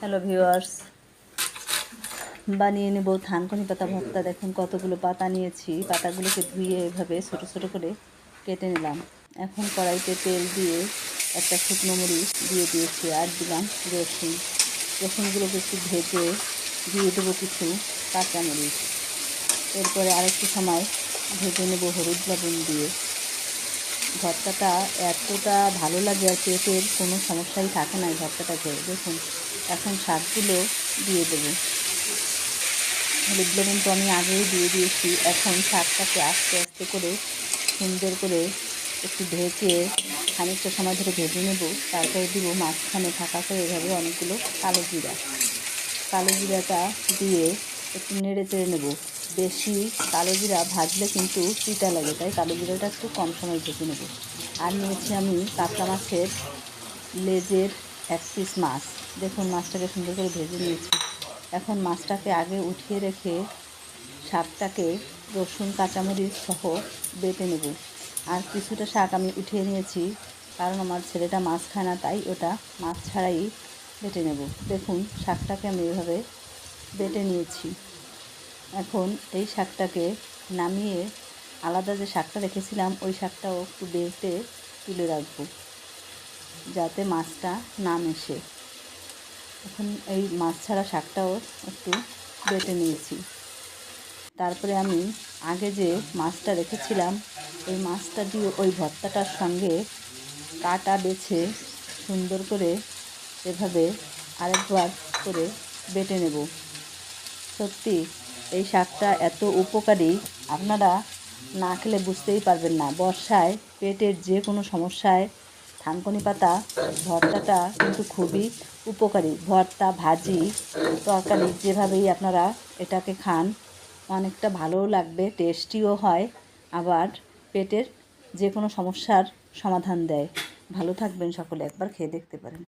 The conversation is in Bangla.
হ্যালো ভিউয়ার্স, বানিয়ে নেব থানকুনি পাতা ভর্তা। দেখুন কতগুলো পাতা নিয়েছি। পাতাগুলোকে ধুয়ে এভাবে ছোট ছোট করে কেটে নিলাম। এখন কড়াইতে তেল দিয়ে একটা শুকনো মরিচ দিয়ে দিয়েছি, আর দিলাম রসুন। রসুনগুলোকে একটু ভেজে দিয়ে দেবো কিছু কাঁচামরিচ। এরপরে আরেকটু সময় ভেজে নেব হলুদ লবণ দিয়ে। ভর্তাটা এতটা ভালো লাগে আর পেটের কোনো সমস্যাই থাকে না এই ভর্তাটা খেয়ে। দেখুন এখন শাকগুলো দিয়ে দেবো। হলুদ লবণ তো আমি আগেই দিয়ে দিয়েছি। এখন শাকটাকে আস্তে আস্তে করে সুন্দর করে একটু ঢেকে খানিকটা সময় ধরে ভেজে নেব। তারপরে দিব মাঝখানে থাকা করে এভাবে অনেকগুলো কালো জিরা। কালো জিরাটা দিয়ে একটু নেড়ে চেড়ে নেব। বেশি কালো জিরা ভাজলে কিন্তু তিতা লাগে, তাই কালো জিরাটা একটু কম সময় ভেজে নেব। আর নিয়েছি আমি কাতলা মাছের লেজের এক পিস মাছ। দেখুন মাছটাকে সুন্দর করে ভেজে নিয়েছি। এখন মাছটাকে আগে উঠিয়ে রেখে শাকটাকে রসুন কাঁচামরিচ সহ বেটে নেব। আর কিছুটা শাক আমি উঠিয়ে নিয়েছি, কারণ আমার ছেলেটা মাছ খায় না, তাই ওটা মাছ ছাড়াই বেটে নেব। দেখুন শাকটাকে আমি এভাবে বেটে নিয়েছি। এখন এই শাকটাকে নামিয়ে আলাদা যে শাকটা রেখেছিলাম ওই শাকটাও একটু বেটে তুলে রাখবো, যাতে মাছটা না মেশে। এখন এই মাছ ছাড়া শাকটাও একটু বেটে নিয়েছি। তারপরে আমি আগে যে মাছটা রেখেছিলাম ওই মাছটা দিয়ে ওই ভর্তাটার সঙ্গে কাটা বেছে সুন্দর করে এভাবে আরেকবার করে বেটে নেব। সত্যি এই শাকটা এত উপকারী, আপনারা না খেলে বুঝতেই পারবেন না। বর্ষায় পেটের যে কোনো সমস্যায় থানকুনি পাতা ভর্তাটা কিন্তু খুবই উপকারী। ভর্তা, ভাজি, তরকারি যেভাবেই আপনারা এটাকে খান অনেকটা ভালোও লাগবে, টেস্টিও হয়, আবার পেটের যে কোনো সমস্যার সমাধান দেয়। ভালো থাকবেন সকলে, একবার খেয়ে দেখতে পারেন।